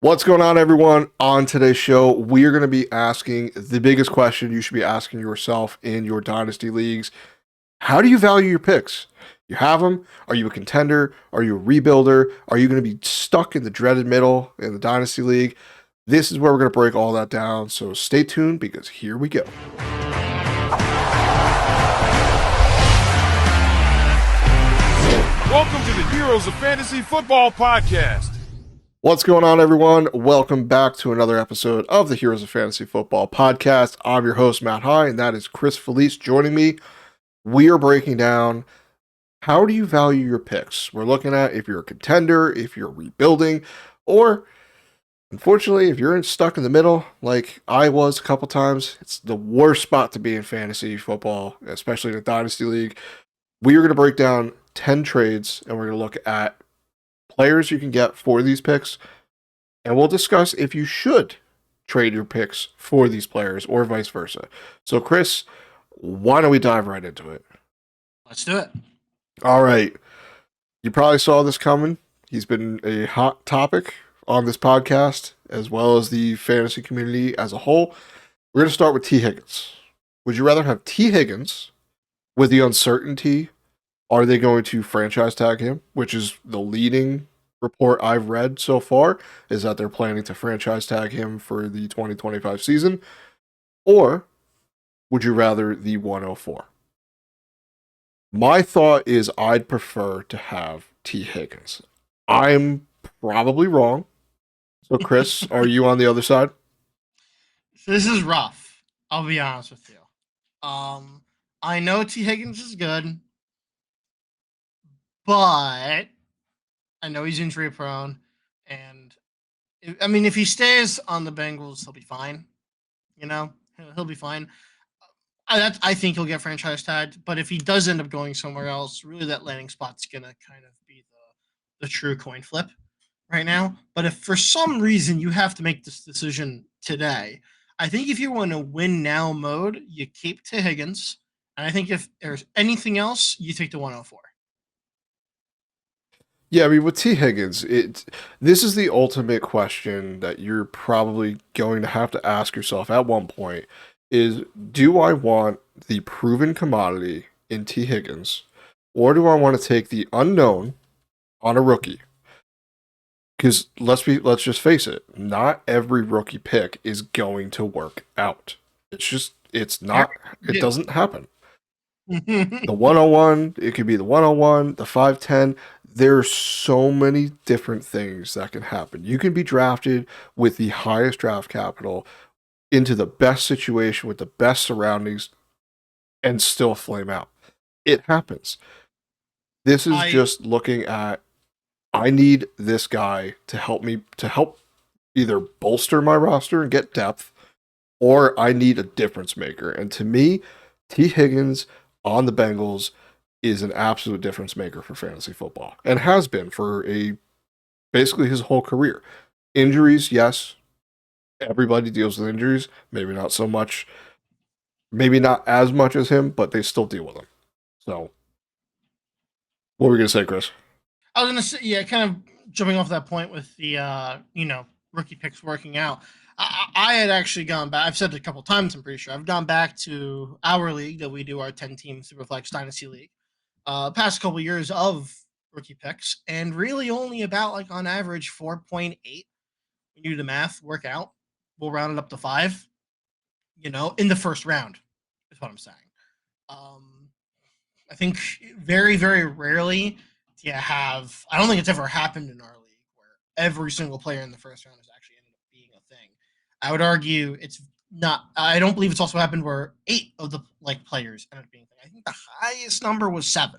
What's going on, everyone? On today's show, we are going to be asking the biggest question you should be asking yourself in your Dynasty leagues. How do you value your picks? You have them? Are you a contender? Are you a rebuilder? Are you going to be stuck in the dreaded middle in the Dynasty League? This is where we're going to break all that down, so stay tuned because here we go. Welcome to the Heroes of Fantasy Football Podcast. What's going on, everyone? Welcome back to another episode of the Heroes of Fantasy Football Podcast. I'm your host, Matt High, and that is Chris Felice joining me. We are breaking down how do you value your picks. We're looking at if you're a contender, if you're rebuilding, or unfortunately, if you're stuck in the middle, like I was a couple times. It's the worst spot to be in fantasy football, especially in a Dynasty League. We are going to break down 10 trades, and we're going to look at players you can get for these picks, and we'll discuss if you should trade your picks for these players or vice versa. So, Chris, why don't we dive right into it? Let's do it. All right. You probably saw this coming. He's been a hot topic on this podcast, as well as the fantasy community as a whole. We're going to start with T. Higgins. Would you rather have T. Higgins with the uncertainty? Are they going to franchise tag him, which is the leading report I've read so far, is that they're planning to franchise tag him for the 2025 season? Or would you rather the 104? My thought is I'd prefer to have T. Higgins. I'm probably wrong. So, Chris, are you on the other side? This is rough. I'll be honest with you. I know T. Higgins is good, but I know he's injury prone, and if he stays on the Bengals, he'll be fine. He'll be fine. I think he'll get franchise tagged, but if he does end up going somewhere else, really that landing spot's gonna kind of be the true coin flip right now. But if for some reason you have to make this decision today, I think if you want to win now mode, you keep T. Higgins, and I think if there's anything else, you take the 104. Yeah, I mean, with T. Higgins, this is the ultimate question that you're probably going to have to ask yourself at one point is, do I want the proven commodity in T. Higgins, or do I want to take the unknown on a rookie? Because let's just face it, not every rookie pick is going to work out. It's not, it doesn't happen. The 101, it could be the 101, the 510. There's so many different things that can happen. You can be drafted with the highest draft capital into the best situation with the best surroundings and still flame out. It happens. This is just looking at, I need this guy to help either bolster my roster and get depth, or I need a difference maker. And to me, T. Higgins on the Bengals is an absolute difference maker for fantasy football and has been for basically his whole career. Injuries, yes. Everybody deals with injuries. Maybe not so much. Maybe not as much as him, but they still deal with them. So, what were we going to say, Chris? I was going to say, yeah, kind of jumping off that point with the, rookie picks working out. I had actually gone back. I've said it a couple times, I'm pretty sure. I've gone back to our league that we do, our 10-team Superflex Dynasty League. Past couple years of rookie picks, and really only about, like, on average, 4.8. When you do the math, work out. We'll round it up to 5, in the first round, is what I'm saying. I think very, very rarely do you have, I don't think it's ever happened in our league where every single player in the first round has actually ended up being a thing. I would argue it's not, I don't believe it's also happened where 8 of the players ended up being a thing. I think the highest number was 7.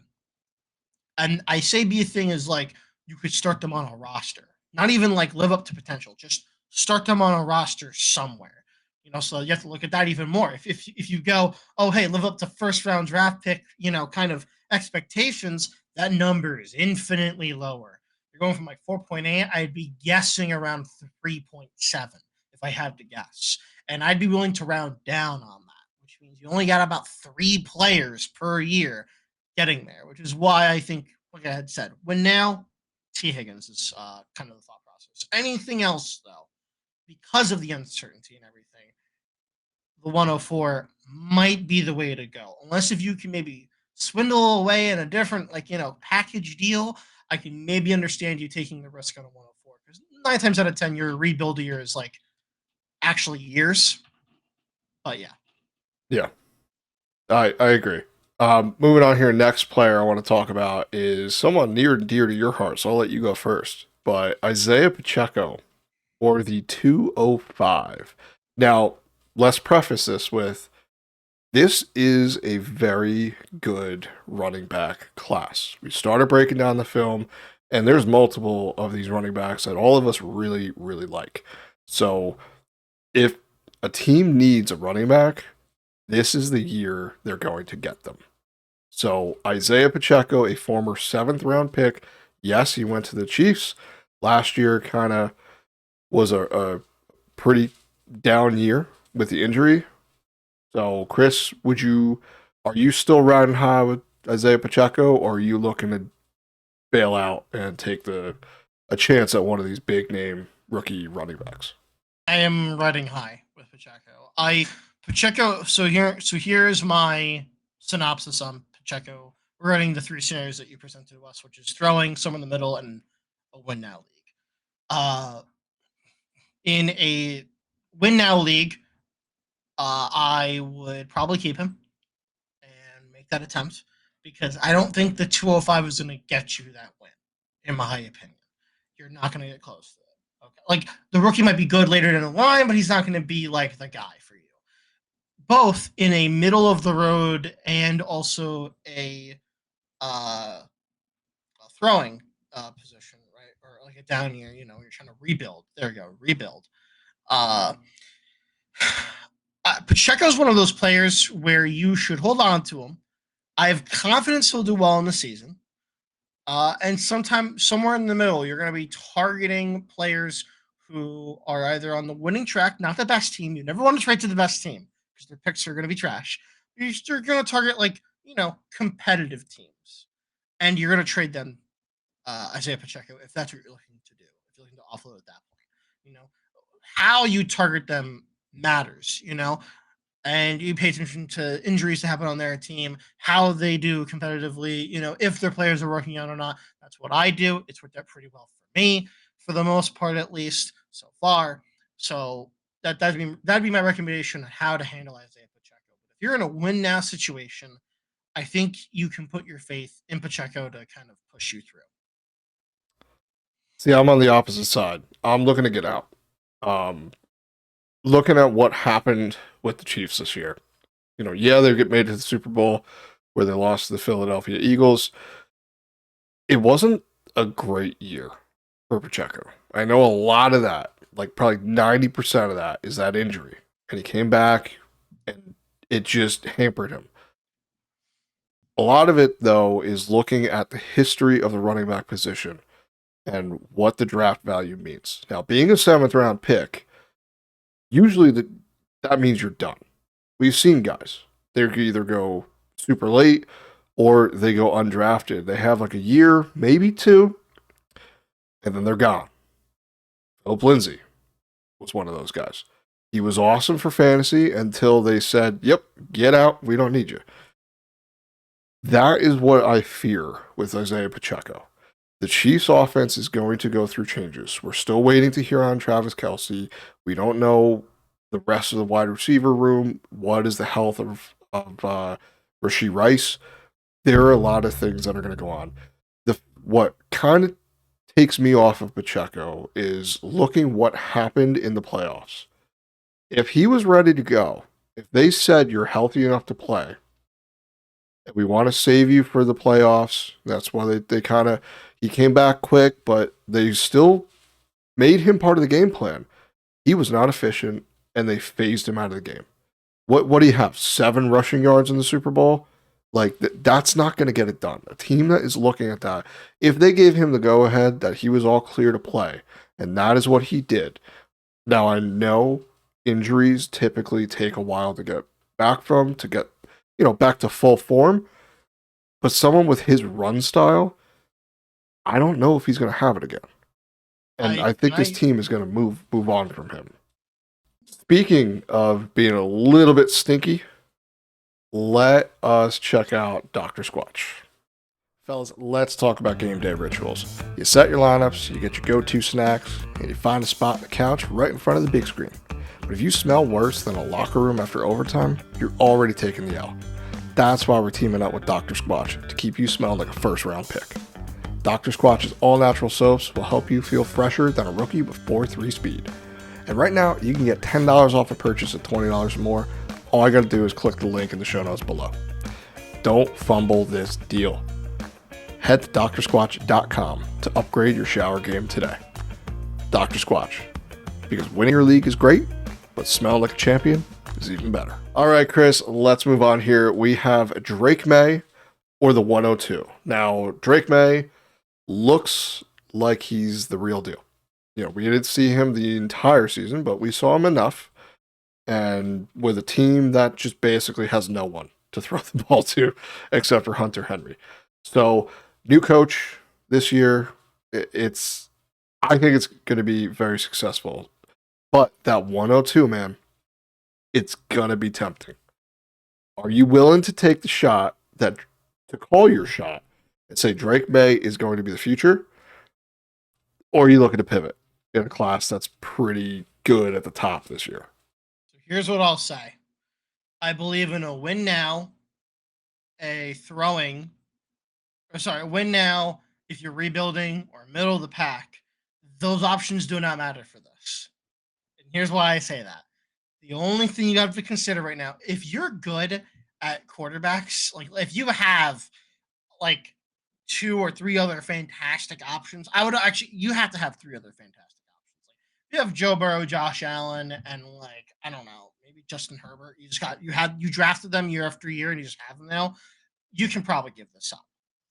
And I say be a thing is like you could start them on a roster, not even like live up to potential, just start them on a roster somewhere. So you have to look at that even more. If you go, oh hey, live up to first round draft pick, kind of expectations, that number is infinitely lower. You're going from like 4.8, I'd be guessing around 3.7 if I had to guess. And I'd be willing to round down on that, which means you only got about 3 players per year getting there, which is why I think, like I had said, when now T. Higgins is kind of the thought process. Anything else, though, because of the uncertainty and everything, the 104 might be the way to go. Unless if you can maybe swindle away in a different, package deal, I can maybe understand you taking the risk on a 104. Because 9 times out of 10, your rebuild year is actually years. But yeah. Yeah, I agree. Moving on here, next player I want to talk about is someone near and dear to your heart, so I'll let you go first. But Isaiah Pacheco, or the 205. Now, let's preface this with this is a very good running back class. We started breaking down the film, and there's multiple of these running backs that all of us really, really like. So, if a team needs a running back, this is the year they're going to get them. So Isaiah Pacheco, a former 7th-round pick, yes, he went to the Chiefs last year. Kind of was a pretty down year with the injury. So Chris, are you still riding high with Isaiah Pacheco, or are you looking to bail out and take a chance at one of these big name rookie running backs? I am riding high with Pacheco. So here's my synopsis on Pacheco. We're running the 3 scenarios that you presented to us, which is throwing, some in the middle, and a win now league. In a win now league, I would probably keep him and make that attempt because I don't think the 205 is going to get you that win, in my opinion. You're not going to get close to it. Okay, like the rookie might be good later in the line, but he's not going to be like the guy for you. Both in a middle of the road and also a throwing position, right? Or like a down year, you're trying to rebuild. There you go, rebuild. Uh, Pacheco is one of those players where you should hold on to him. I have confidence he'll do well in the season. And somewhere in the middle, you're going to be targeting players who are either on the winning track, not the best team. You never want to trade to the best team because their picks are going to be trash. You're going to target competitive teams, and you're going to trade them Isaiah Pacheco if that's what you're looking to do. If you're looking to offload at that point, how you target them matters. And you pay attention to injuries that happen on their team, how they do competitively, if their players are working out or not. That's what I do. It's worked out pretty well for me, for the most part, at least so far. So that'd be my recommendation on how to handle Isaiah Pacheco. But if you're in a win now situation, I think you can put your faith in Pacheco to kind of push you through. See, I'm on the opposite side. I'm looking to get out. Looking at what happened with the Chiefs this year. They get made to the Super Bowl where they lost to the Philadelphia Eagles. It wasn't a great year for Pacheco. I know a lot of that, like probably 90% of that, is that injury. And he came back and it just hampered him. A lot of it, though, is looking at the history of the running back position and what the draft value means. Now, being a 7th-round pick, usually that means you're done. We've seen guys. They either go super late or they go undrafted. They have like a year, maybe 2, and then they're gone. Philip Lindsay was one of those guys. He was awesome for fantasy until they said, yep, get out. We don't need you. That is what I fear with Isaiah Pacheco. The Chiefs' offense is going to go through changes. We're still waiting to hear on Travis Kelce. We don't know the rest of the wide receiver room. What is the health of Rashee Rice? There are a lot of things that are going to go on. What kind of takes me off of Pacheco is looking what happened in the playoffs. If he was ready to go, if they said you're healthy enough to play, and we want to save you for the playoffs, that's why he came back quick, but they still made him part of the game plan. He was not efficient, and they phased him out of the game. What do you have? 7 rushing yards in the Super Bowl? That's not going to get it done. A team that is looking at that, if they gave him the go-ahead that he was all clear to play, and that is what he did. Now, I know injuries typically take a while to get back from, to get back to full form, but someone with his run style, I don't know if he's going to have it again. And I I and think this I team is going to move on from him. Speaking of being a little bit stinky, let us check out Dr. Squatch. Fellas, let's talk about game day rituals. You set your lineups, you get your go-to snacks, and you find a spot on the couch right in front of the big screen. But if you smell worse than a locker room after overtime, you're already taking the L. That's why we're teaming up with Dr. Squatch to keep you smelling like a first-round pick. Dr. Squatch's all-natural soaps will help you feel fresher than a rookie with 4.3 speed. And right now, you can get $10 off a purchase of $20 or more. All I gotta do is click the link in the show notes below. Don't fumble this deal. Head to drsquatch.com to upgrade your shower game today. Dr. Squatch, because winning your league is great, but smelling like a champion is even better. All right, Chris, let's move on here. We have Drake Maye or the 102. Now, Drake Maye looks like he's the real deal. You know, we didn't see him the entire season, but we saw him enough. And with a team that just basically has no one to throw the ball to except for Hunter Henry. So, new coach this year, I think it's going to be very successful. But that 102, man, it's going to be tempting. Are you willing to take the shot to call your shot and say Drake Maye is going to be the future? Or are you looking to pivot in a class that's pretty good at the top this year? So here's what I'll say. I believe in a win now, a win now if you're rebuilding or middle of the pack. Those options do not matter for this. And here's why I say that. The only thing you have to consider right now, if you're good at quarterbacks, like if you have like 2 or 3 other fantastic options, you have to have 3 other fantastic options. Like you have Joe Burrow, Josh Allen, and like I don't know, maybe Justin Herbert. You drafted them year after year, and you just have them now. You can probably give this up.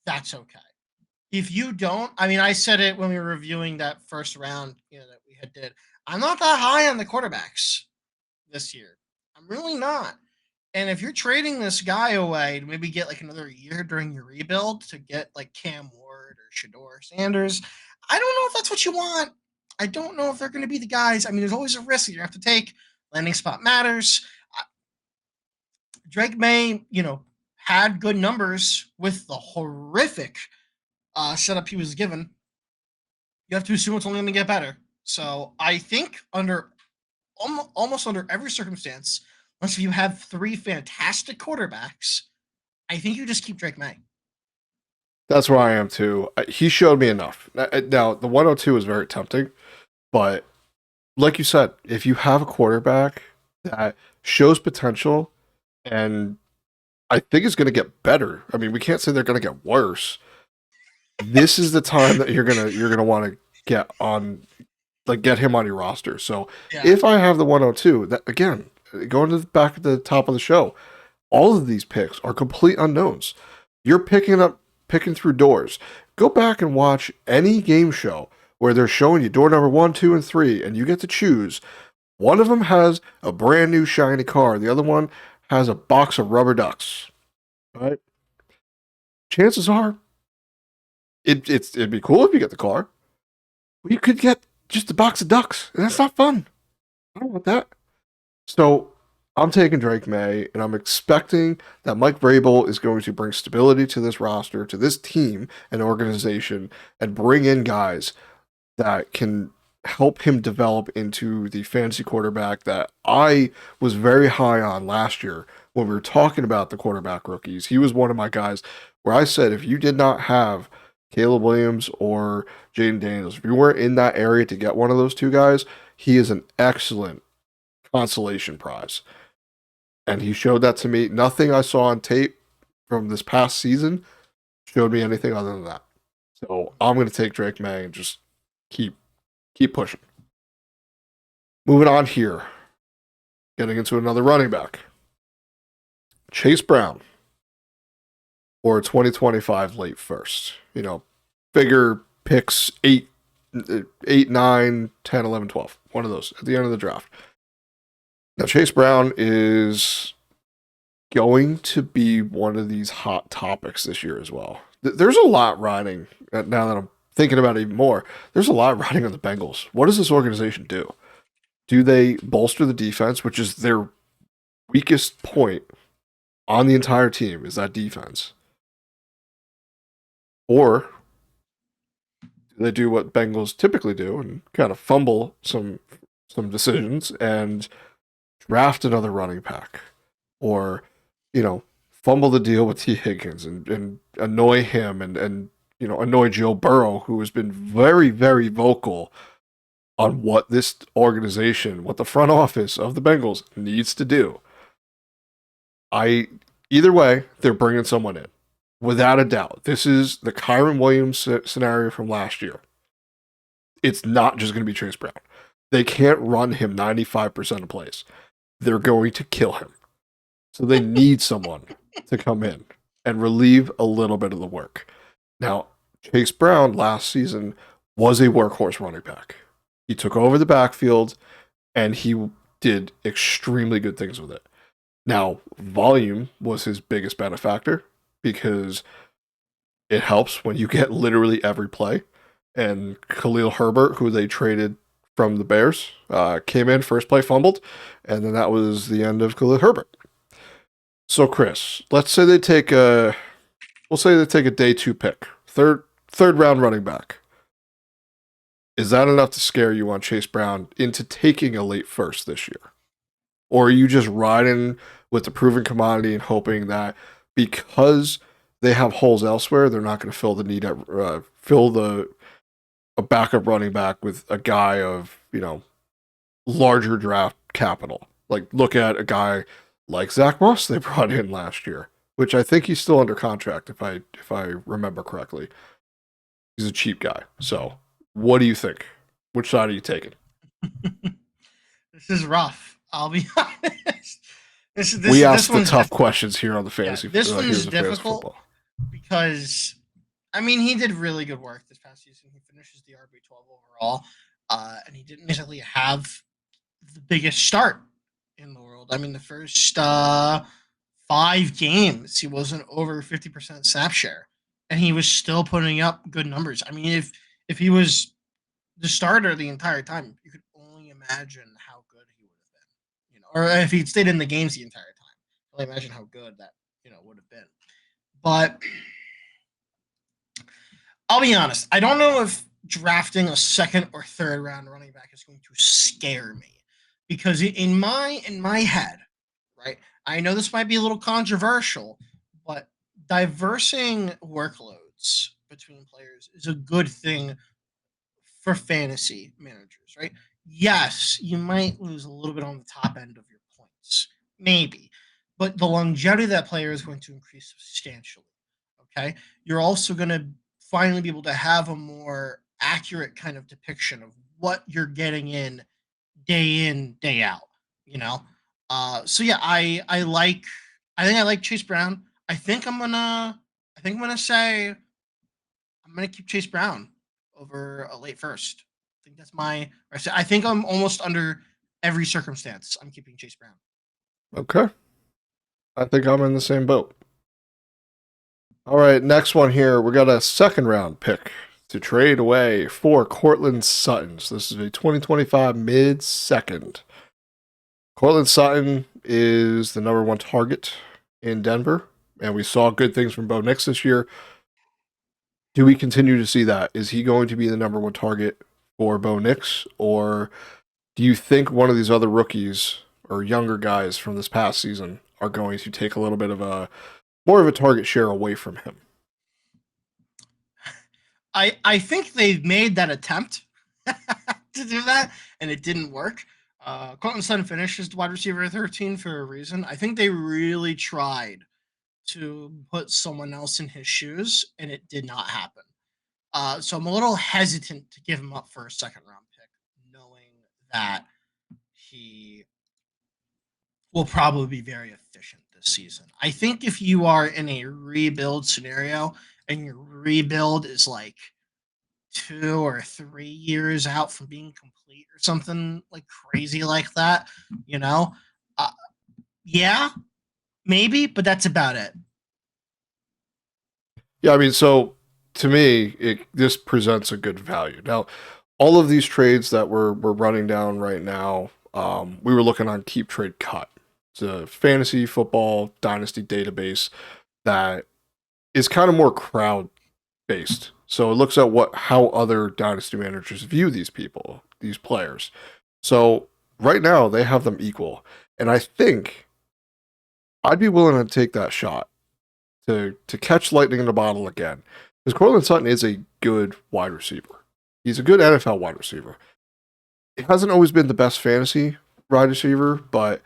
That's okay. If you don't, I mean, I said it when we were reviewing that first round, that we had did. I'm not that high on the quarterbacks this year. I'm really not. And if you're trading this guy away to maybe get like another year during your rebuild to get like Cam Ward or Shador Sanders, I don't know if that's what you want. I don't know if they're going to be the guys. I mean, there's always a risk that you have to take. Landing spot matters. Drake Maye, had good numbers with the horrific setup he was given. You have to assume it's only going to get better. So I think almost under every circumstance, unless you have 3 fantastic quarterbacks, I think you just keep Drake Maye. That's where I am too. He showed me enough. Now, the 102 is very tempting, but like you said, if you have a quarterback that shows potential, and I think it's going to get better. I mean, we can't say they're going to get worse. This is the time that you're gonna want to get him on your roster. So Yeah. if I have the 102, that again, going to the back at the top of the show, all of these picks are complete unknowns. You're picking through doors. Go back and watch any game show where they're showing you door number 1, 2, and 3, and you get to choose. One of them has a brand new shiny car. The other one has a box of rubber ducks. All right. Chances are, it'd be cool if you get the car. But you could get just a box of ducks, and that's not fun. I don't want that. So I'm taking Drake Maye, and I'm expecting that Mike Vrabel is going to bring stability to this roster, to this team and organization, and bring in guys that can help him develop into the fantasy quarterback that I was very high on last year when we were talking about the quarterback rookies. He was one of my guys where I said if you did not have Caleb Williams or Jaden Daniels, if you weren't in that area to get one of those 2 guys, he is an excellent consolation prize. And he showed that to me. Nothing I saw on tape from this past season showed me anything other than that. So I'm going to take Drake Maye and just keep pushing. Moving on here. Getting into another running back. Chase Brown. Or 2025 late first. Figure picks 8, 9, 10, 11, 12. One of those at the end of the draft. Now, Chase Brown is going to be one of these hot topics this year as well. There's a lot riding, now that I'm thinking about it even more, there's a lot riding on the Bengals. What does this organization do? Do they bolster the defense, which is their weakest point on the entire team, is that defense? Or do they do what Bengals typically do and kind of fumble some decisions and draft another running back? Or, fumble the deal with T. Higgins and annoy him and annoy Joe Burrow, who has been very, very vocal on what this organization, what the front office of the Bengals needs to do. Either way, they're bringing someone in. Without a doubt. This is the Kyren Williams scenario from last year. It's not just going to be Chase Brown. They can't run him 95% of plays. They're going to kill him. So they need someone to come in and relieve a little bit of the work. Now, Chase Brown last season was a workhorse running back. He took over the backfield and he did extremely good things with it. Now, volume was his biggest benefactor because it helps when you get literally every play. And Khalil Herbert, who they traded from the Bears, came in, first play fumbled, and then that was the end of Khalil Herbert. So, Chris, let's say they take a day 2 pick, third round running back. Is that enough to scare you on Chase Brown into taking a late first this year? Or are you just riding with the proven commodity and hoping that because they have holes elsewhere, they're not going to fill the need a backup running back with a guy of, larger draft capital? Like, look at a guy like Zach Moss they brought in last year, which I think he's still under contract if I remember correctly. He's a cheap guy. So, what do you think? Which side are you taking? This is rough. I'll be honest. We ask the tough questions here on the fantasy. This one is difficult because, he did really good work this past season. He finishes the RB12 overall, and he didn't necessarily have the biggest start in the world. The first 5 games, he wasn't over 50% snap share, and he was still putting up good numbers. If he was the starter the entire time, you could only imagine how good he would have been. Or if he'd stayed in the games the entire time, only imagine how good that would have been. But I'll be honest, I don't know if drafting a second or third round running back is going to scare me, because in my head, right, I know this might be a little controversial, but diversing workloads between players is a good thing for fantasy managers, right? Yes, you might lose a little bit on the top end of your points, maybe, but the longevity of that player is going to increase substantially. Okay, you're also going to finally be able to have a more accurate kind of depiction of what you're getting in, day out. So yeah, I think I like Chase Brown. I think I'm gonna say I'm gonna keep Chase Brown over a late first. I think I'm almost under every circumstance. I'm keeping Chase Brown. Okay. I think I'm in the same boat. All right, next one here. We got a second round pick to trade away for Courtland Sutton. So this is a 2025 mid-second. Courtland Sutton is the number 1 target in Denver, and we saw good things from Bo Nix this year. Do we continue to see that? Is he going to be the number 1 target for Bo Nix, or do you think one of these other rookies or younger guys from this past season are going to take a little bit of more of a target share away from him? I think they've made that attempt to do that, and it didn't work. Courtland Sutton finished as the wide receiver 13 for a reason. I think they really tried to put someone else in his shoes, and it did not happen. So I'm a little hesitant to give him up for a second round pick, knowing that he will probably be very efficient this season. I think if you are in a rebuild scenario and your rebuild is like 2 or 3 years out from being complete or something like crazy like that, yeah, maybe, but that's about it. Yeah, so to me, this presents a good value. Now, all of these trades that we're running down right now, we were looking on Keep Trade Cut. It's a fantasy football dynasty database that is kind of more crowd based. So it looks at how other dynasty managers view these people, these players. So right now they have them equal, and I think I'd be willing to take that shot to catch lightning in the bottle again. Because Courtland Sutton is a good wide receiver. He's a good NFL wide receiver. It hasn't always been the best fantasy wide receiver, but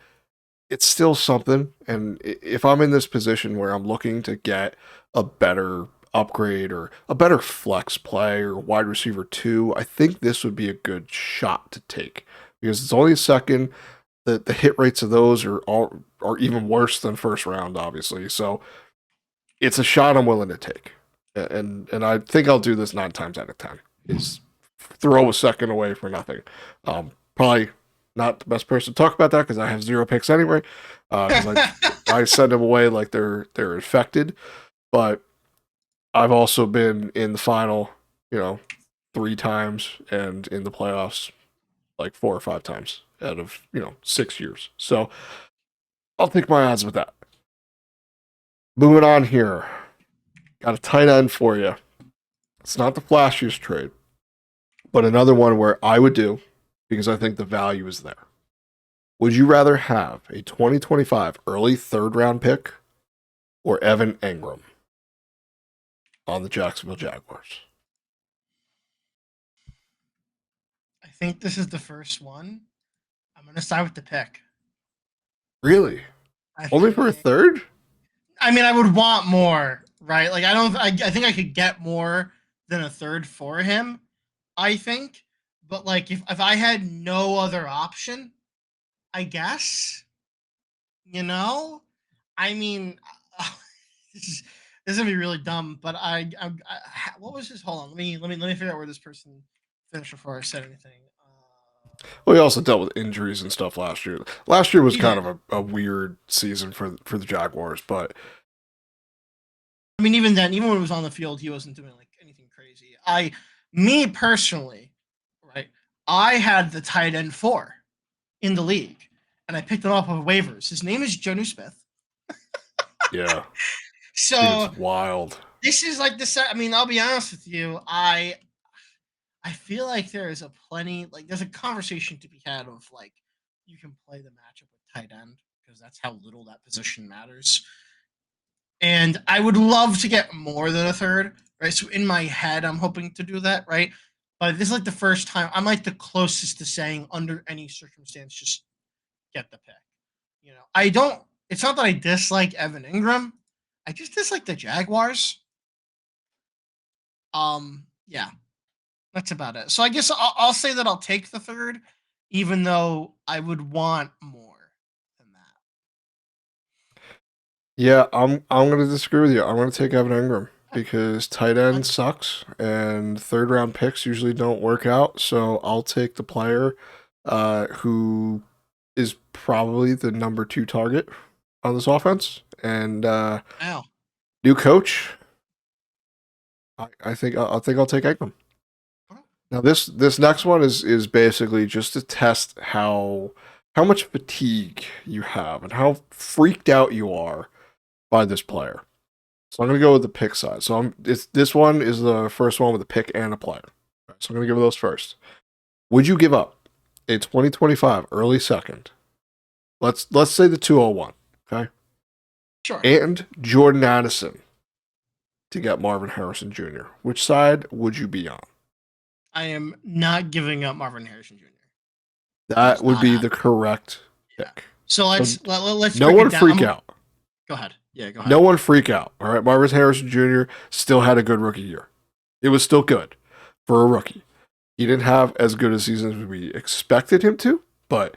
it's still something. And if I'm in this position where I'm looking to get a better upgrade or a better flex play or wide receiver 2, I think this would be a good shot to take because it's only a second. The hit rates of those are even worse than first round, obviously. So it's a shot I'm willing to take, and I think I'll do this 9 times out of 10. Is throw a second away for nothing. Probably not the best person to talk about that because I have 0 picks anyway. Because I send them away like they're infected, but I've also been in the final, 3 times, and in the playoffs like 4 or 5 times out of 6 years. So I'll take my odds with that. Moving on here, got a tight end for you. It's not the flashiest trade, but another one where I would do because I think the value is there. Would you rather have a 2025 early 3rd round pick or Evan Engram on the Jacksonville Jaguars? I think this is the first one. I'm going to side with the pick. Really? Only for a 3rd? I mean, I would want more, right? Like, I think I could get more than a 3rd for him, I think. But, like, if I had no other option, I guess, I mean, this is gonna be really dumb, but what was his? Hold on, let me figure out where this person finished before I said anything. Well, he also dealt with injuries and stuff last year. Last year was He kind did. of a weird season for the Jaguars, but I mean, even then, even when he was on the field, he wasn't doing like anything crazy. Me personally, right? I had the tight end 4 in the league, and I picked him up of waivers. His name is Jonnu Smith. yeah, So it's wild. this is like this. I mean, I'll be honest with you. I feel like there is there's a conversation to be had of like you can play the matchup with tight end because that's how little that position matters. And I would love to get more than a 3rd, right? So in my head, I'm hoping to do that, right? But this is like the first time I'm like the closest to saying under any circumstance, just get the pick. I don't. It's not that I dislike Evan Engram. I just dislike the Jaguars. Yeah, that's about it. So I guess I'll say that I'll take the 3rd, even though I would want more than that. Yeah, I'm gonna disagree with you. I'm gonna take Evan Engram because tight end sucks and 3rd round picks usually don't work out. So I'll take the player who is probably the number 2 target on this offense and Wow. new coach. I think I'll take Engram. Now this next one is basically just to test how much fatigue you have and how freaked out you are by this player. So I'm gonna go with the pick side. So this one is the first one with a pick and a player. So I'm gonna give those first. Would you give up a 2025 early 2nd? Let's say the 201, okay? Sure. And Jordan Addison to get Marvin Harrison Jr. Which side would you be on? I am not giving up Marvin Harrison Jr. That would be the correct pick. So let's no break one it down. freak out. Go ahead. Yeah, go ahead. No one freak out. All right, Marvin Harrison Jr. still had a good rookie year. It was still good for a rookie. He didn't have as good a season as we expected him to, but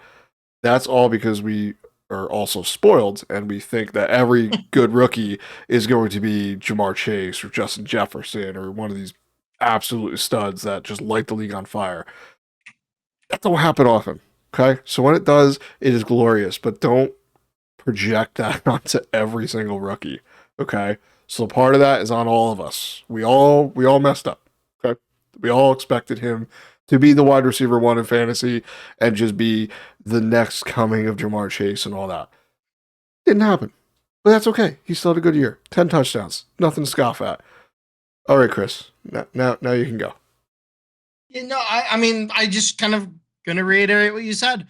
that's all because we are also spoiled and we think that every good rookie is going to be Jamar Chase or Justin Jefferson or one of these absolute studs that just light the league on fire. That don't happen often, okay? So when it does, it is glorious, but don't project that onto every single rookie, okay? So part of that is on all of us. We all messed up. Okay. We all expected him to be the wide receiver one in fantasy and just be the next coming of Jamar Chase and all that. Didn't happen. But that's okay. He still had a good year. 10 touchdowns. Nothing to scoff at. All right, Chris. Now you can go. I mean, I just kind of gonna reiterate what you said.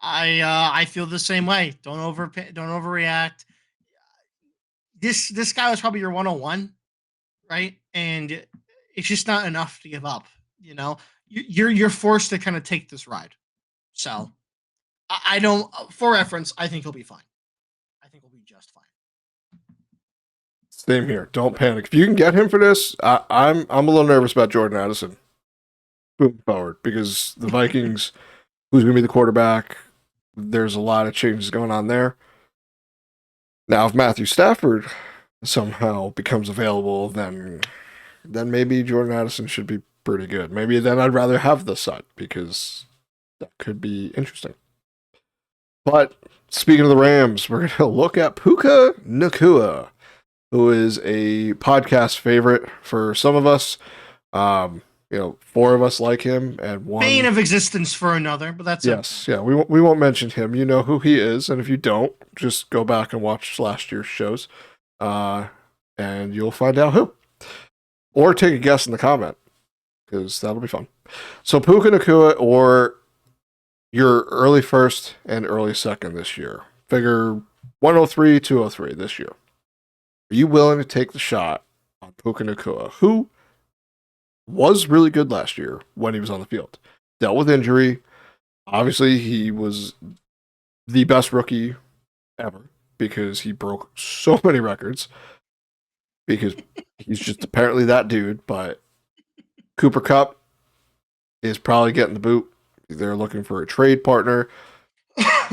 I feel the same way. Don't overreact. This guy was probably your 101, right? And it's just not enough to give up. You know, you're forced to kind of take this ride. So I don't. For reference, I think he'll be fine. I think he'll be just fine. Same here. Don't panic. If you can get him for this, I'm a little nervous about Jordan Addison moving forward because the Vikings, who's going to be the quarterback, there's a lot of changes going on there. Now, if Matthew Stafford somehow becomes available, then maybe Jordan Addison should be pretty good. Maybe then I'd rather have the Sut because that could be interesting. But speaking of the Rams, we're going to look at Puka Nacua, who is a podcast favorite for some of us. 4 of us like him, and one bane of existence for another. But that's yes, yeah. We won't mention him. You know who he is, and if you don't, just go back and watch last year's shows, and you'll find out who. Or take a guess in the comment, because that'll be fun. So Puka Nacua, or your early first and early second this year. Figure 103, 203 this year. Are you willing to take the shot on Puka Nacua, who was really good last year when he was on the field? Dealt with injury. Obviously, he was the best rookie ever because he broke so many records because he's just apparently that dude. But Cooper Kupp is probably getting the boot. They're looking for a trade partner.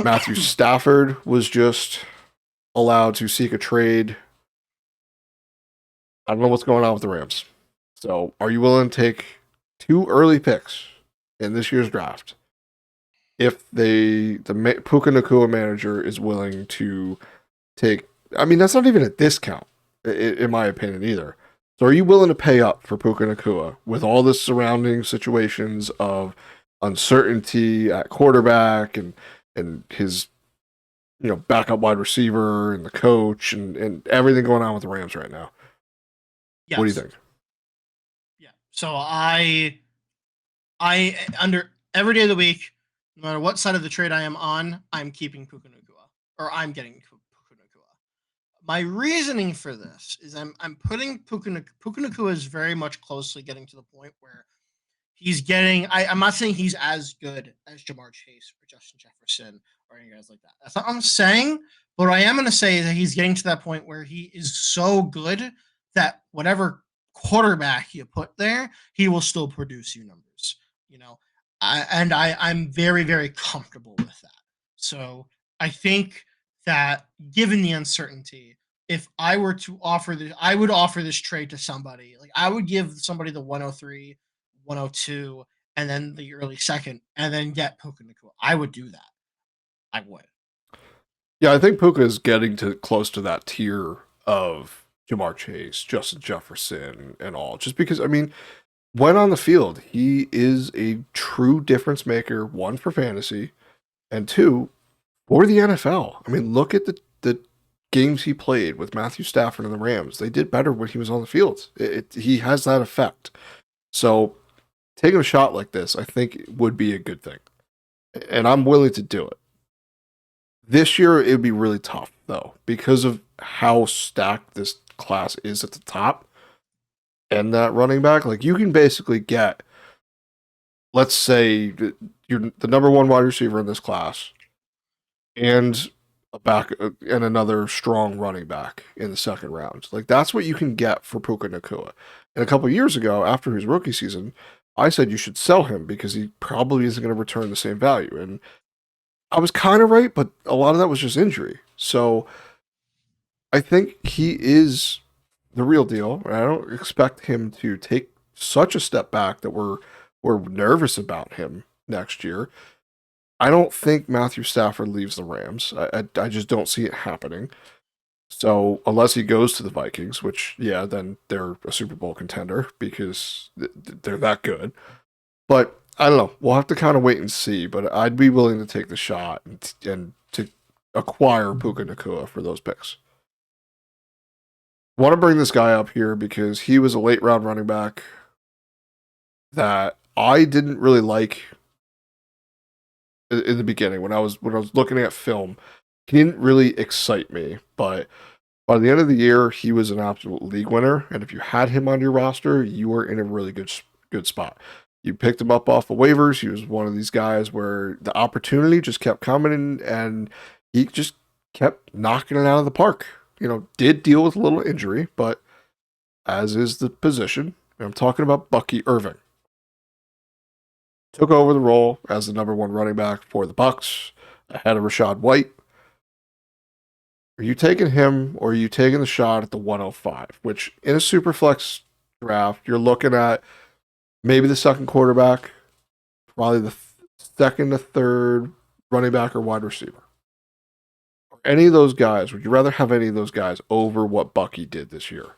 Matthew Stafford was just allowed to seek a trade. I don't know what's going on with the Rams. So, are you willing to take 2 early picks in this year's draft if the Puka Nacua manager is willing to take? I mean, that's not even a discount, in my opinion, either. So, are you willing to pay up for Puka Nacua with all the surrounding situations of uncertainty at quarterback and his backup wide receiver and the coach and everything going on with the Rams right now? Yes. What do you think? Yeah. So I under every day of the week, no matter what side of the trade I am on, I'm keeping Puka Nacua, or I'm getting Puka Nacua. My reasoning for this is I'm putting Puka Nacua is very much closely getting to the point where he's getting. I'm not saying he's as good as Jamar Chase or Justin Jefferson or any guys like that. That's not what I'm saying. But what I am going to say is that he's getting to that point where he is so good that whatever quarterback you put there, he will still produce you numbers. I'm very, very comfortable with that. So I think that given the uncertainty, if I were to offer this, I would offer this trade to somebody. Like I would give somebody the 103, 102, and then the early second, and then get Puka Nacua. I would do that. I would. Yeah, I think Puka is getting to close to that tier of Jamar Chase, Justin Jefferson, and all. Just because, I mean, when on the field, he is a true difference maker, 1 for fantasy, and 2 for the NFL. I mean, look at the games he played with Matthew Stafford and the Rams. They did better when he was on the field. He has that effect. So taking a shot like this, I think would be a good thing. And I'm willing to do it. This year, it would be really tough, though, because of how stacked this class is at the top and that running back. Like, you can basically get, let's say, you're the number 1 wide receiver in this class and a back and another strong running back in the second round. Like, that's what you can get for Puka Nacua. And a couple of years ago, after his rookie season, I said you should sell him because he probably isn't going to return the same value. And I was kind of right, but a lot of that was just injury. So I think he is the real deal. I don't expect him to take such a step back that we're nervous about him next year. I don't think Matthew Stafford leaves the Rams. I just don't see it happening. So unless he goes to the Vikings, which yeah, then they're a Super Bowl contender because they're that good. But I don't know. We'll have to kind of wait and see. But I'd be willing to take the shot and to acquire Puka Nacua for those picks. Want to bring this guy up here because he was a late round running back that I didn't really like in the beginning when I was looking at film. He didn't really excite me, but by the end of the year, he was an absolute league winner, and if you had him on your roster, you were in a really good spot. You picked him up off of waivers. He was one of these guys where the opportunity just kept coming in, and he just kept knocking it out of the park. Did deal with a little injury, but as is the position, I'm talking about Bucky Irving. Took over the role as the number one running back for the Bucks ahead of Rachaad White. Are you taking him or are you taking the shot at the 105? Which in a super flex draft, you're looking at maybe the second quarterback, probably the second to third running back or wide receiver. Any of those guys, would you rather have any of those guys over what Bucky did this year?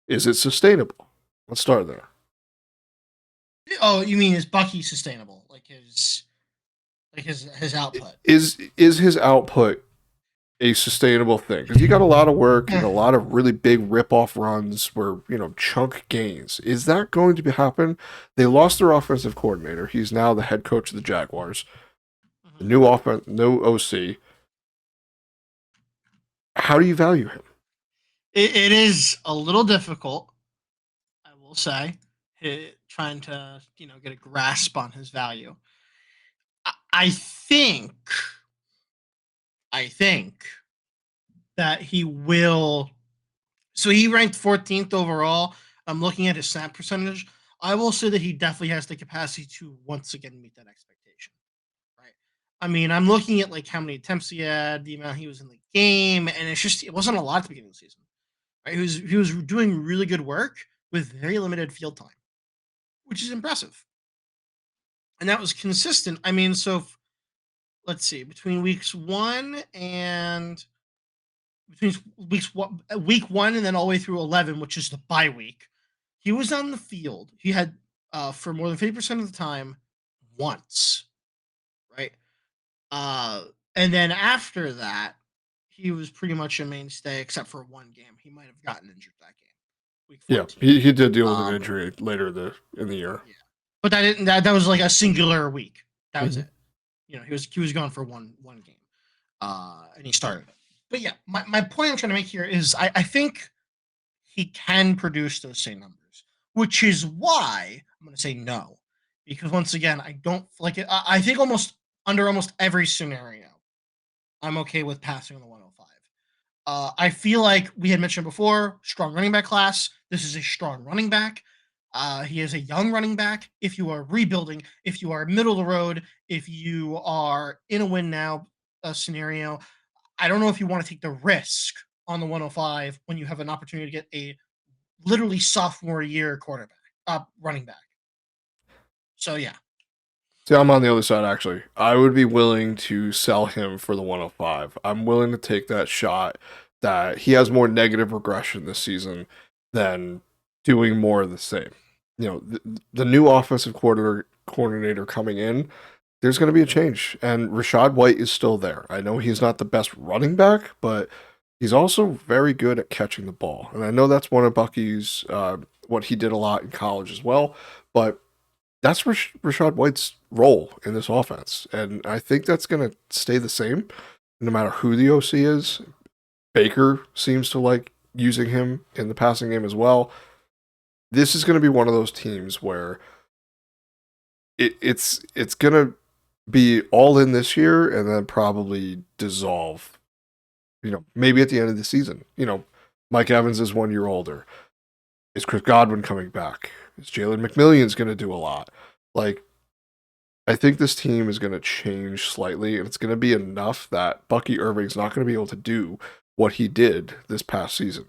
Is it sustainable? Let's start there. Oh, you mean is Bucky sustainable? His output? Is his output a sustainable thing? Because he got a lot of work and a lot of really big rip-off runs where, chunk gains. Is that going to happen? They lost their offensive coordinator. He's now the head coach of the Jaguars. The new offense, no OC. How do you value him? It is a little difficult, I will say, trying to get a grasp on his value. I think that he will. So he ranked 14th overall. I'm looking at his snap percentage. I will say that he definitely has the capacity to once again meet that expectation. Right. I mean, I'm looking at like how many attempts he had, the amount he was in the game, and it wasn't a lot at the beginning of the season. Right. He was doing really good work with very limited field time, which is impressive. And that was consistent. I mean, let's see, between week 1 and then all the way through 11, which is the bye week, he was on the field. He had for more than 50% of the time once, right? And then after that, he was pretty much a mainstay except for one game. He might have gotten injured that game, week Yeah, 14. he did deal with an injury later in the year. Yeah, but that was like a singular week. That was Mhm. it. He was gone for one game, and he started it. But yeah, my point I'm trying to make here is I think he can produce those same numbers, which is why I'm going to say no, because once again, I don't like it. I think under almost every scenario, I'm okay with passing on the 105. I feel like we had mentioned before, strong running back class. This is a strong running back. He is a young running back. If you are rebuilding, if you are middle of the road, if you are in a win now scenario, I don't know if you want to take the risk on the 105 when you have an opportunity to get a literally sophomore year running back. So yeah. See, I'm on the other side actually. I would be willing to sell him for the 105. I'm willing to take that shot that he has more negative regression this season than doing more of the same. The new offensive coordinator coming in, there's going to be a change, and Rachaad White is still there. I know he's not the best running back, but he's also very good at catching the ball, and I know that's one of Bucky's what he did a lot in college as well. But that's Rachaad White's role in this offense, and I think that's going to stay the same no matter who the OC is. Baker seems to like using him in the passing game as well. This is going to be one of those teams where it's going to be all in this year and then probably dissolve. Maybe at the end of the season. Mike Evans is 1 year older. Is Chris Godwin coming back? Is Jalen McMillian's going to do a lot? Like, I think this team is going to change slightly, and it's going to be enough that Bucky Irving's not going to be able to do what he did this past season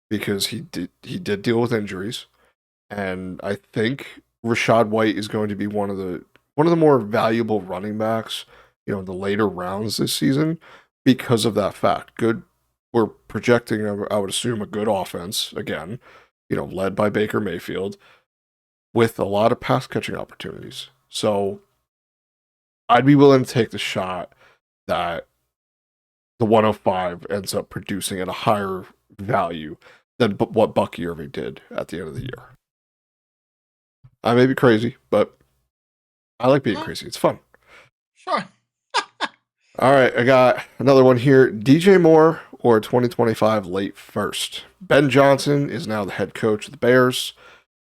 because he did deal with injuries, and I think Rachaad White is going to be one of the more valuable running backs, in the later rounds this season because of that fact. Good we're projecting, I would assume, a good offense again, led by Baker Mayfield with a lot of pass catching opportunities. So I'd be willing to take the shot that the 105 ends up producing at a higher value than what Bucky Irving did at the end of the year. I may be crazy, but I like being crazy. It's fun. Sure. All right, I got another one here. DJ Moore or 2025 late first. Ben Johnson is now the head coach of the Bears,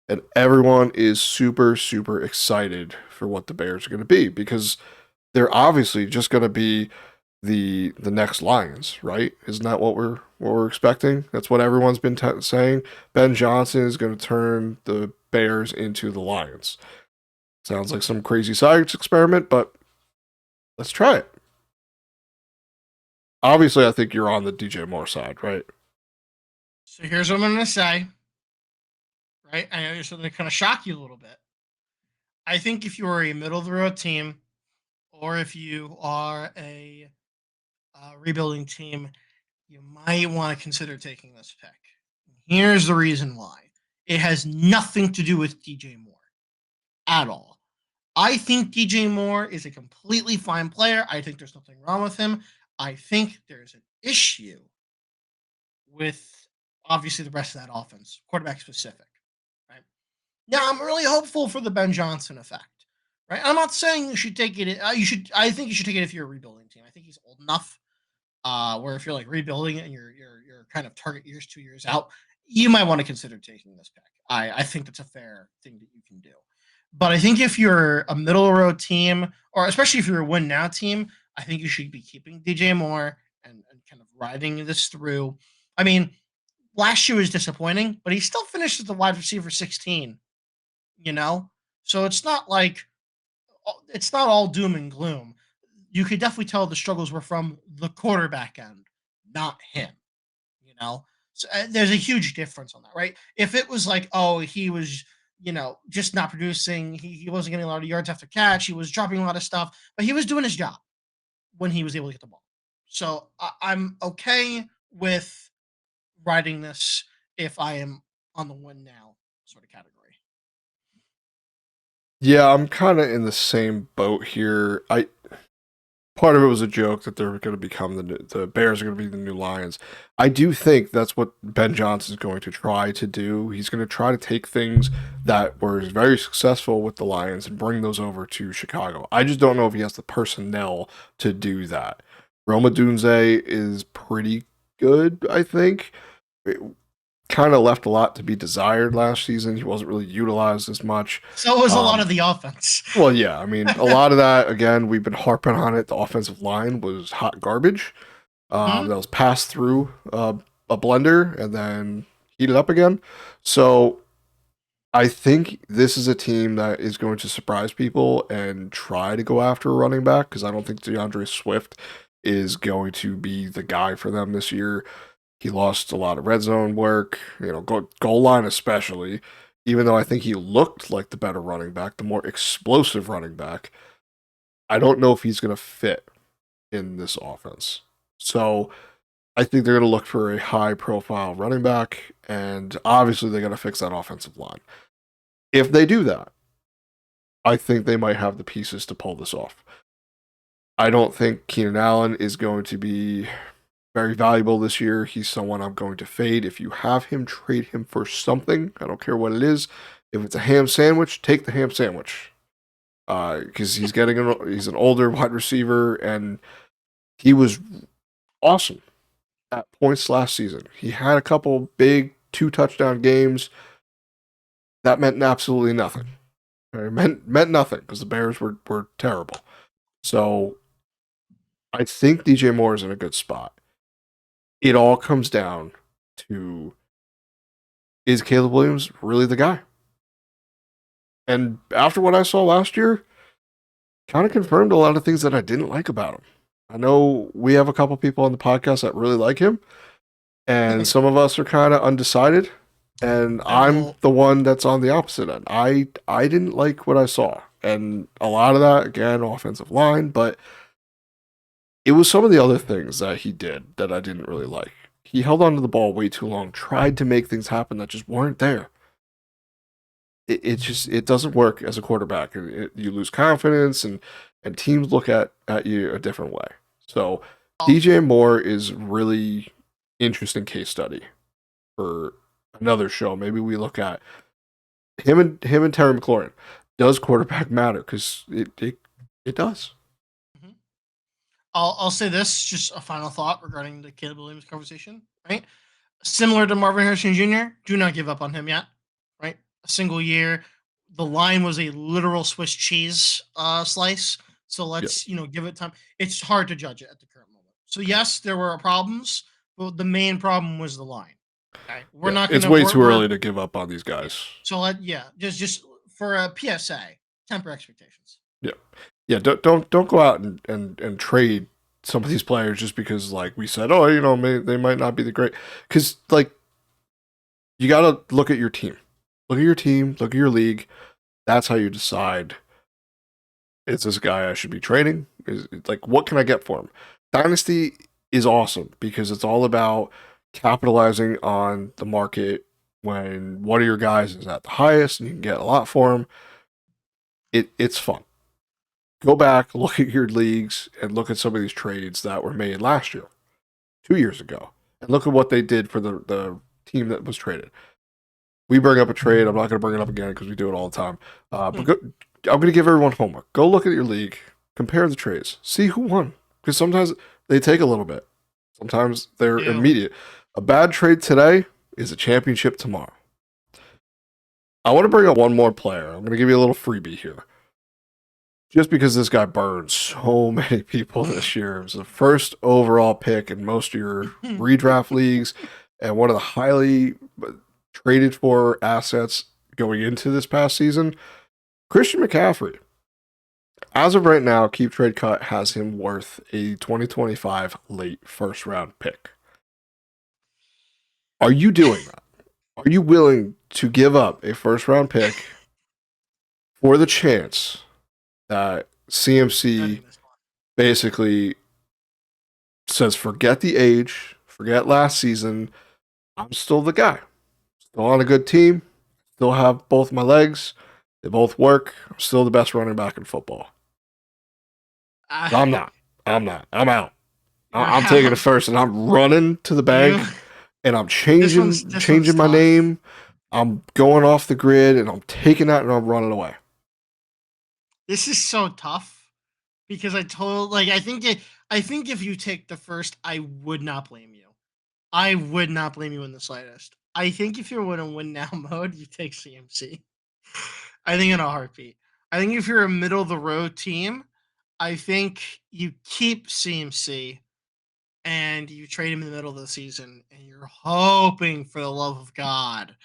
and everyone is super, super excited for what the Bears are going to be because they're obviously just going to be the next Lions, right? Isn't that what we're expecting? That's what everyone's been saying. Ben Johnson is going to turn the Bears into the Lions. Sounds like some crazy science experiment, but let's try it. Obviously, I think you're on the DJ Moore side, right? So here's what I'm going to say. Right? I know it's going to kind of shock you a little bit. I think if you are a middle of the road team, or if you are a rebuilding team, you might want to consider taking this pick. Here's the reason why. It has nothing to do with DJ Moore at all. I think DJ Moore is a completely fine player. I think there's nothing wrong with him. I think there's an issue with obviously the rest of that offense, quarterback specific. Right now, I'm really hopeful for the Ben Johnson effect. Right, I'm not saying you should take it. I think you should take it if you're a rebuilding team. I think he's old enough where if you're like rebuilding and you're kind of target years 2 years out, you might want to consider taking this pick. I think that's a fair thing that you can do. But I think if you're a middle of the road team, or especially if you're a win now team, I think you should be keeping DJ Moore and kind of riding this through. I mean, last year was disappointing, but he still finished as the wide receiver 16. So it's not all doom and gloom. You could definitely tell the struggles were from the quarterback end, not him. So there's a huge difference on that, right? If it was like, oh, he was, just not producing, he wasn't getting a lot of yards after catch, he was dropping a lot of stuff, but he was doing his job when he was able to get the ball. So I'm okay with riding this if I am on the win now sort of category. Yeah, I'm kind of in the same boat here. Part of it was a joke that they're going to become the Bears are going to be the new Lions. I do think that's what Ben Johnson is going to try to do. He's going to try to take things that were very successful with the Lions and bring those over to Chicago. I just don't know if he has the personnel to do that. Rome Odunze is pretty good, I think. Kind of left a lot to be desired last season. He wasn't really utilized as much. So was a lot of the offense. Well, yeah. I mean, a lot of that, again, we've been harping on it. The offensive line was hot garbage. That was passed through a blender and then heated up again. So I think this is a team that is going to surprise people and try to go after a running back because I don't think DeAndre Swift is going to be the guy for them this year. He lost a lot of red zone work, goal line especially, even though I think he looked like the better running back, the more explosive running back. I don't know if he's going to fit in this offense. So I think they're going to look for a high-profile running back, and obviously they're going to fix that offensive line. If they do that, I think they might have the pieces to pull this off. I don't think Keenan Allen is going to be very valuable this year. He's someone I'm going to fade. If you have him, trade him for something. I don't care what it is. If it's a ham sandwich, take the ham sandwich. Because he's an older wide receiver, and he was awesome at points last season. He had a couple big 2-touchdown games. That meant absolutely nothing. It meant nothing because the Bears were terrible. So I think DJ Moore is in a good spot. It all comes down to, is Caleb Williams really the guy? And after what I saw last year, kind of confirmed a lot of things that I didn't like about him. I know we have a couple people on the podcast that really like him, and some of us are kind of undecided, and I'm the one that's on the opposite end. I didn't like what I saw, and a lot of that, again, offensive line, but it was some of the other things that he did that I didn't really like. He held onto the ball way too long, tried to make things happen that just weren't there. It doesn't work as a quarterback. You lose confidence, and teams look at you a different way. So DJ Moore is really interesting case study for another show. Maybe we look at him and Terry McLaurin. Does quarterback matter? Because it does. Mhm. I'll say this, just a final thought regarding the Caleb Williams conversation, right? Similar to Marvin Harrison Jr., do not give up on him yet, right? A single year. The line was a literal Swiss cheese slice. So let's, give it time. It's hard to judge it at the current moment. So yes, there were problems, but the main problem was the line. Okay. We're not going It's to. way too early to give up on these guys. So just for a PSA, temper expectations. Yeah. Don't go out and trade some of these players just because, like we said, they might not be the great. Because like you got to look at your team, look at your league. That's how you decide. Is this a guy I should be trading? Is like, what can I get for him? Dynasty is awesome because it's all about capitalizing on the market when one of your guys is at the highest and you can get a lot for him. It's fun. Go back, look at your leagues, and look at some of these trades that were made last year, 2 years ago, and look at what they did for the team that was traded. We bring up a trade. I'm not going to bring it up again because we do it all the time. I'm going to give everyone homework. Go look at your league, compare the trades, see who won. Because sometimes they take a little bit. Sometimes they're immediate. A bad trade today is a championship tomorrow. I want to bring up one more player. I'm going to give you a little freebie here. Just because this guy burned so many people this year. It was the first overall pick in most of your redraft leagues and one of the highly traded for assets going into this past season. Christian McCaffrey. As of right now, Keep Trade Cut has him worth a 2025 late first round pick. Are you doing that? Are you willing to give up a first round pick for the chance that CMC basically says, forget the age, forget last season, I'm still the guy. Still on a good team, still have both my legs, they both work, I'm still the best running back in football. I'm not. I'm out. I'm taking it first and I'm running to the bank and I'm changing my name. I'm going off the grid and I'm taking that and I'm running away. This is so tough because I think if you take the first, I would not blame you. I would not blame you in the slightest. I think if you're in a win now mode, you take CMC. I think in a heartbeat. I think if you're a middle of the road team, I think you keep CMC and you trade him in the middle of the season and you're hoping for the love of God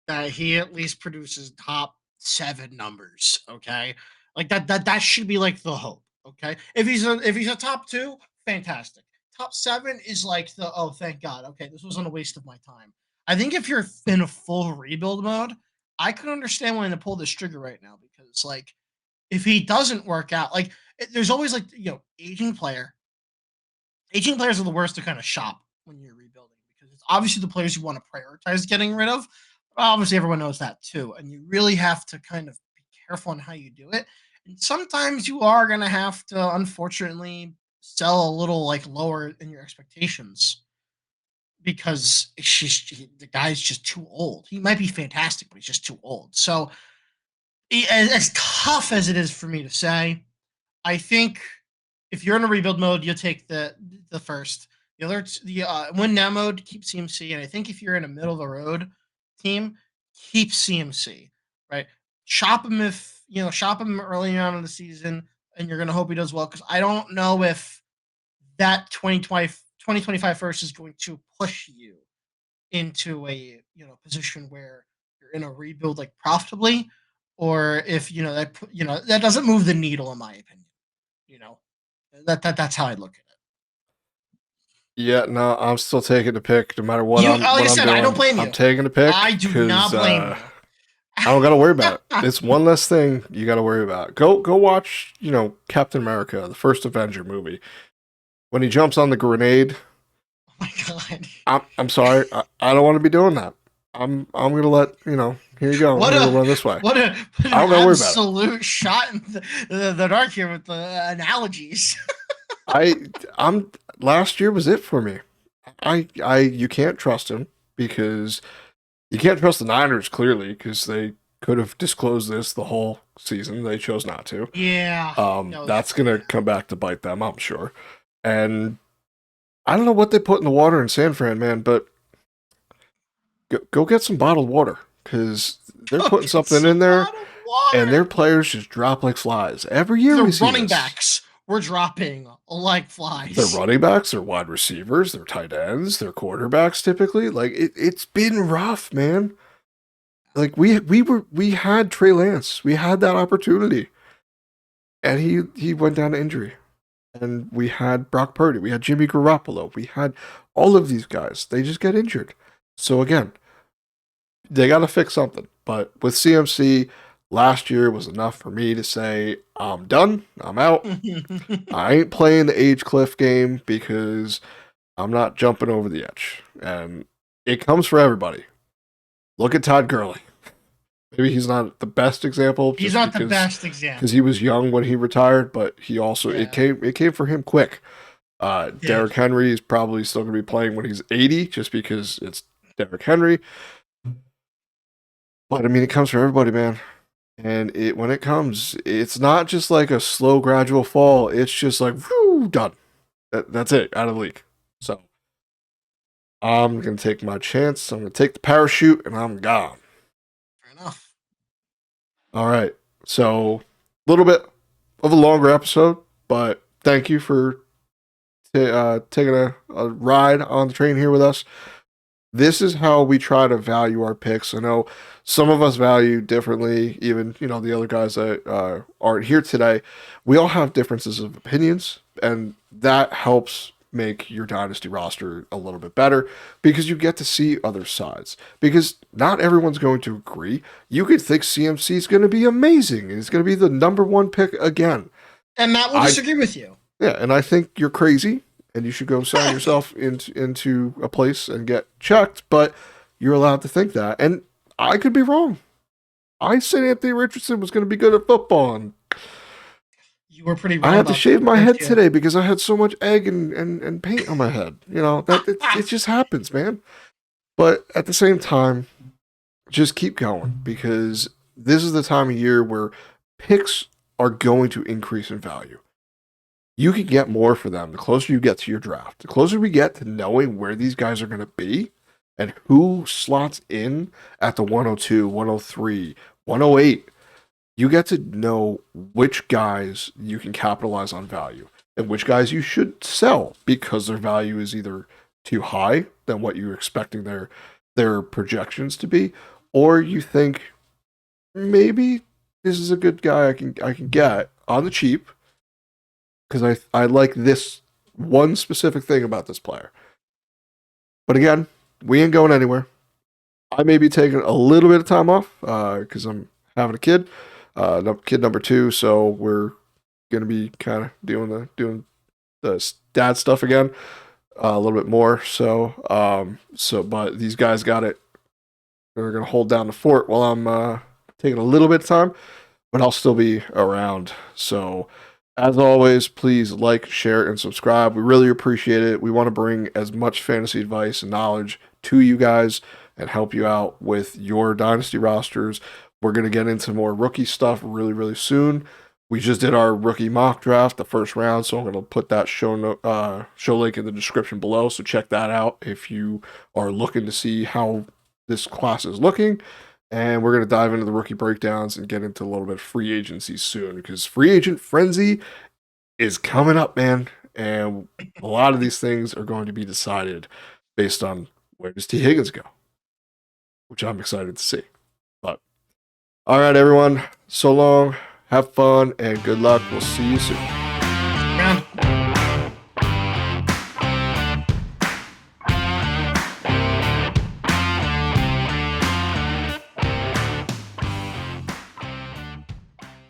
that he at least produces top 7 numbers. Okay. Like that should be like the hope. Okay. If he's a top 2, fantastic. Top 7 is like thank God. Okay. This wasn't a waste of my time. I think if you're in a full rebuild mode, I could understand wanting to pull this trigger right now because like if he doesn't work out, like there's always like, aging player. Aging players are the worst to kind of shop when you're rebuilding because it's obviously the players you want to prioritize getting rid of. But obviously, everyone knows that too. And you really have to kind of be careful on how you do it. And sometimes you are going to have to, unfortunately, sell a little like lower in your expectations because the guy's just too old. He might be fantastic, but he's just too old. So, as tough as it is for me to say, I think if you're in a rebuild mode, you'll take the first. The win now mode, keep CMC, and I think if you're in a middle of the road team, keep CMC. Right, shop him early on in the season, and you're gonna hope he does well because I don't know if that 2025 first is going to push you into a position where you're in a rebuild like profitably, or if that doesn't move the needle in my opinion. That's how I look at it. Yeah, no, I'm still taking the pick no matter what. Like I said, I don't blame you. I'm taking the pick. I do not blame you. I don't got to worry about it. It's one less thing you got to worry about. Go watch, Captain America, the first Avenger movie. When he jumps on the grenade my God. I'm sorry. I don't want to be doing that. I'm gonna let here you go. I'm What gonna a run this way. what a what an I don't gotta worry about it. absolute shot in the dark here with the analogies. I'm last year was it for me. You can't trust him because you can't trust the Niners clearly because they could have disclosed this the whole season. They chose not to. Yeah. No, That's gonna come back to bite them, I'm sure. And I don't know what they put in the water in San Fran, man, but go get some bottled water because they're putting get something some in there, bottled and water. their players just drop like flies every year. The We see running this. backs were dropping like They're flies. running backs, they're wide receivers, they're tight ends, they're quarterbacks typically. Like it's been rough, man. Like we had Trey Lance, we had that opportunity, and he went down to injury. And we had Brock Purdy, we had Jimmy Garoppolo, we had all of these guys. They just get injured. So again, they got to fix something. But with CMC, last year was enough for me to say I'm done. I'm out. I ain't playing the age cliff game because I'm not jumping over the edge. And it comes for everybody. Look at Todd Gurley. Maybe he's not the best example. He's not the best example because he was young when he retired, but he also it came for him quick. Derrick Henry is probably still going to be playing when he's 80, just because it's Derrick Henry. But I mean, it comes for everybody, man. And when it comes, it's not just like a slow, gradual fall. It's just like, whoo, done. That's it, out of the league. So I'm going to take my chance. I'm going to take the parachute, and I'm gone. Fair enough. All right. So a little bit of a longer episode, but thank you for taking a ride on the train here with us. This is how we try to value our picks. I know some of us value differently, even, the other guys that aren't here today. We all have differences of opinions, and that helps make your dynasty roster a little bit better because you get to see other sides. Because not everyone's going to agree. You could think CMC is going to be amazing and it's going to be the number one pick again. And Matt will disagree with you. Yeah, and I think you're crazy and you should go sign yourself into a place and get checked, but you're allowed to think that. And I could be wrong. I said Anthony Richardson was going to be good at football, and you were pretty wrong. I had to shave my head today because I had so much egg and paint on my head. It just happens, man. But at the same time, just keep going because this is the time of year where picks are going to increase in value. You can get more for them the closer you get to your draft. The closer we get to knowing where these guys are going to be and who slots in at the 102, 103, 108, you get to know which guys you can capitalize on value and which guys you should sell because their value is either too high than what you're expecting their projections to be, or you think maybe this is a good guy I can get on the cheap because I like this one specific thing about this player. But again, we ain't going anywhere. I may be taking a little bit of time off because I'm having a kid. Kid number 2, so we're gonna be kind of doing the dad stuff again a little bit more. So but these guys got it. They're gonna hold down the fort while I'm taking a little bit of time, but I'll still be around. So as always, please like, share, and subscribe. We really appreciate it. We want to bring as much fantasy advice and knowledge to you guys and help you out with your dynasty rosters. We're going to get into more rookie stuff really, really soon. We just did our rookie mock draft, the first round, so I'm going to put that show link in the description below, so check that out if you are looking to see how this class is looking. And we're going to dive into the rookie breakdowns and get into a little bit of free agency soon, because free agent frenzy is coming up, man. And a lot of these things are going to be decided based on where does T. Higgins go, which I'm excited to see. But all right, everyone, so long, have fun, and good luck. We'll see you soon.